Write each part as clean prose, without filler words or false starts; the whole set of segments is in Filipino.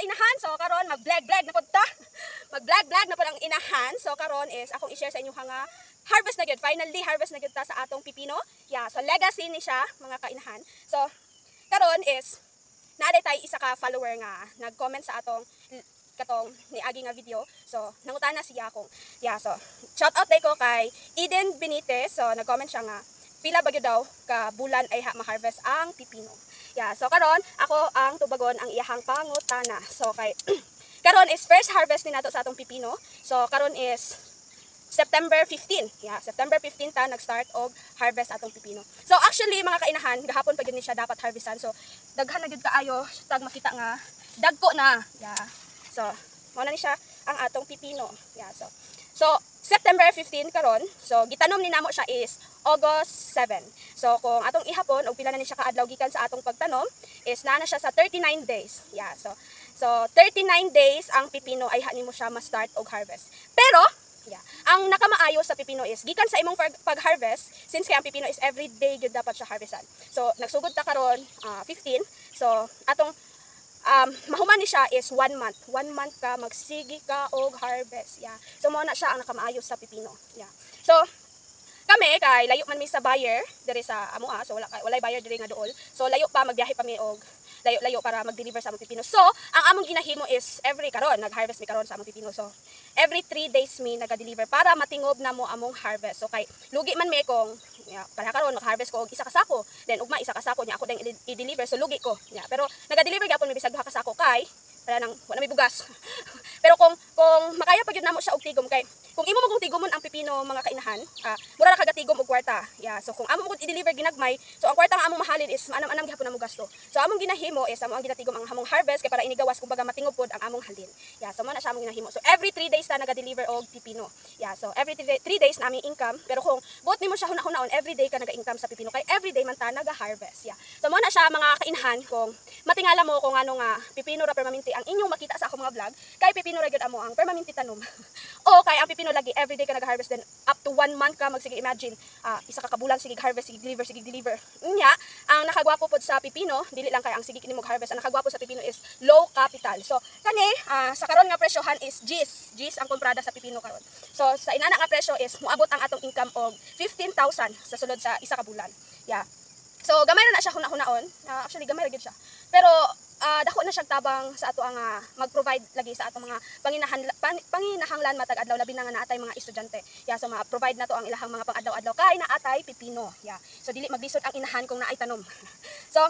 kainahan, so karon mag-vlog na pud ta. Mag-vlog na pud ang inahan. So karon is akong i-share sa inyo nga harvest na gyud. Finally harvest na gyud ta sa atong pipino. Yeah, so legacy ni siya mga kainahan. So karon is naaday tay isa ka follower nga nag-comment sa atong katong niagi nga video. So nangutana siya akong. Yeah, so shout out day ko kay Eden Benitez. So nag-comment siya nga pila ba gyud daw ka bulan ay ma-harvest ang pipino. Yeah, so karon ako ang tubagon ang iyahang pangutana. So kay karon is first harvest ni nato sa atong pipino. So karon is September 15. Yeah, September 15 ta nag-start og harvest atong pipino. So actually mga kainahan, gahapon pa gyud ni siya dapat harvestan. So daghan na gyud kaayo tag makita nga dagko na. Yeah. So mao na ni siya ang atong pipino. Yeah, so September 15 karon. So gitanom ni namo siya is August 7. So kung atong ihapon og pila na ni siya kaadlaw gikan sa atong pagtanom is naa na siya sa 39 days. Yeah, so 39 days ang pipino ay nimo siya ma-start og harvest. Pero yeah, ang nakamaayo sa pipino is gikan sa imong pag-harvest, since kay ang pipino is every day gyud dapat siya harvestan. So nagsugod ta karon 15. So atong mahuman ni siya is 1 month. 1 month ka magsigi ka og harvest. Yeah. So mao na siya ang nakamaayos sa pipino. Yeah. So kami kay layo man mi sa buyer diri sa amo so walay buyer diri nga duol. So layo pa magbiyahe pa mi og layo para mag-deliver sa among pipino. So ang among ginahimo is every karon nag-harvest mi karon sa among pipino. So every 3 days mi naga-deliver para matingob na mo among harvest. So kay lugi man mi kung para karon mag-harvest ko og isa ka sako, then ugma isa ka sako niya ako dang i-deliver so lugi ko. Yeah, pero naga-deliver gyapon mi bisag duha ka sako kay para nang wala may bugas. Pero kung makaya pa gyud namo siya og tigom kay kung imo mo tigomon ang pipino mga kainahan, mura ra kagatigom og kwarta. Yeah, so kung amo mo i-deliver ginagmay, so ang kwarta nga among mahalin is anam-anam gihapon namo gasto. So among ginahimo is amo ang ginatigom ang among harvest kay para inigawas kumbaga matingob pod ang among halin. Yeah, so mo na siya among ginahimo. So every 3 days ta naga-deliver og pipino. Yeah, so every 3 days na aming income, pero kung buot nimo siya hunahon every day ka naga-income sa pipino kay every day man ta naga-harvest. Yeah. So mo na siya mga kainahan kung matingala mo kung ano nga pipino ra permanente ang inyong makita sa ako mga vlog, kay pipino ra gyud amo ang permanente tanom. O kay ang pipino lagi everyday ka nag-harvest then up to 1 month ka magsige imagine isa ka kabulan sige harvest sige deliver nya ang nakagwapo pod sa pipino dili lang kay ang sige kini mag-harvest ang nakagwapo sa pipino is low capital. So kani sa karon nga presyohan is G's ang komprada sa pipino karon. So sa inana nga presyo is moabot ang atong income og 15,000 sa sulod sa isa ka bulan. Yeah. So gamay ra na siya hunaon. Actually gamay ra gyud siya. Pero dako na siyang tabang sa ato ang mag-provide lagi sa atong mga panginahanglan matag adlaw labi na nga naatay mga estudyante. Yeah, so ma-provide na to ang ilahang mga pang-adlaw-adlaw kay naatay pipino. Yeah. So dili maglisod ang inahan kung naay tanom. So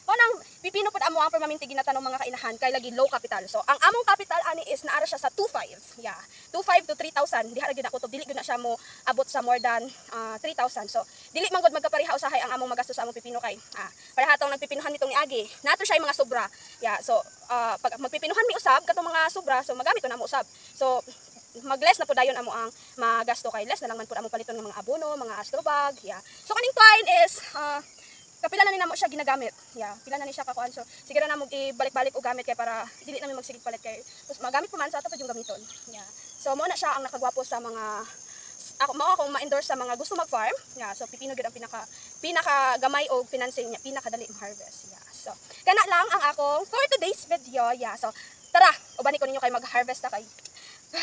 nang pipino pod amo ang permanente ginatanom mga kainahan kay lagi low capital. So ang among capital ani is naara siya sa 2.5. Yeah. 2.5 to 3,000 diha ra gyud ako to dili gyud na siya mo abot sa more than 3,000. So dili man gud magkapareha usahay ang among magastos sa among pipino kay parehatong nagpipinuhan nitong niagi. Nato siya mga sobra. Yeah. So pag magpipinuhan mi usab katong mga sobra so magamit ko na mo usab. So mag-less na po dayon amo ang magasto kay less na lang man pud amo paliton ng mga abono, mga astrobag. Yeah. So kaning twine is kapila na ni namo siya ginagamit. Yeah, pila na ni siya kakuan. So sige ra namo ibalik-balik og gamit kay para dili na mi magsigig palit kay magamit pa man sa ato pa yung gamiton. Yeah. So mo na siya ang nakagwapo sa mga akong ma-endorse sa mga gusto mag-farm. Yeah, so pipino gyud ang pinaka gamay og financing niya, pinakadali mag-harvest. Yeah. So kana lang ang akong for today's video. Yeah. So tara, ubani ko ninyo kay mag-harvest ta kay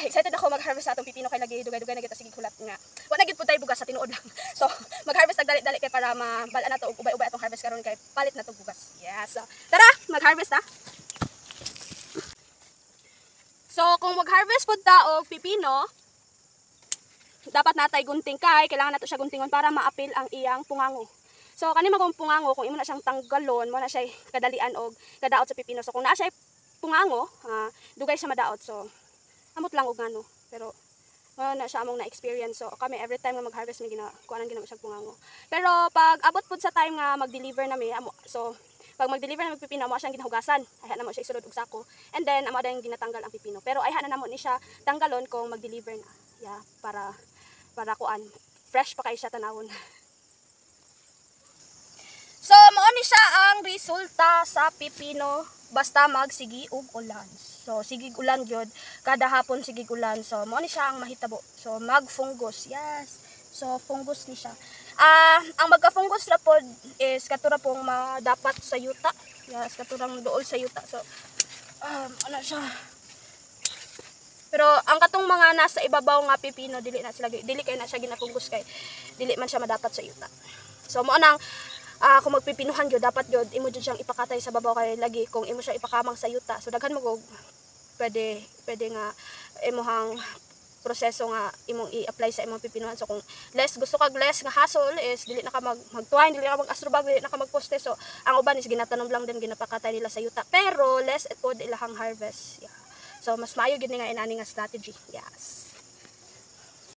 excited ako mag-harvest sa atong pipino kay lagi dugay-dugay na kita sige hulat nga. Wa na gid pud tay bugas sa tinuod lang. So mag-harvest tag dali-dali kay para mabala na to ug ubay-ubay atong harvest karon kay palit na to bugas. Yes. So tara, mag-harvest ta. So kung mag-harvest pud ta og pipino, dapat natay gunting kay kailangan nato siya guntingon para maapil ang iyang pungango. So kani magong pungango kung imo na siyang tanggalon, mo na siya kadalian og kadaot sa pipino. So kung naa siya pungango, dugay siya madaot. So amot lang og ngano, pero na siya among na-experience. So kami every time nga mag-harvest mi kuanan ginamo siya pungango. Pero pag abot pud sa time nga mag-deliver na mi, so pag mag-deliver na pipino mo siyang ginahugasan, ayha na mo siya isulod og sako. And then amo dayang ginatanggal ang pipino. Pero ayha na namo ni siya tanggalon kung mag-deliver na. Yeah, para kuan fresh pa kay siya tanawon. So mao ni siya ang resulta sa pipino basta magsigi og ulan. So sigig ulan gyud kada hapon sigig ulan. So mao ni siya ang mahitabo. So mag-fungus. Yes. So fungus ni siya. Ang magka-fungus ra pod is katura pong dapat sa yuta. Yes, katurang duol sa yuta. So Ano siya. Pero ang katong mga nasa ibabaw nga pipino dili kay na siya ginapunggus kay dili man siya madapat sa yuta. So mo nang kung magpipinuhan gyud dapat gyud imo jud siyang ipakatay sa babaw kay lagi kung imo siya ipakamang sa yuta. So daghan mo og pwede nga imuhang proseso nga imong i-apply sa imong pipinuhan. So kung gusto kag less nga hassle is dili na ka magtuwain, dili na ka mag-astrobag, dili na ka magposte. So ang uban is ginatanom lang din ginapakatay nila sa yuta. Pero less pod ilahang harvest. Yeah. So mas maayo gid nga inani nga strategy. Yes.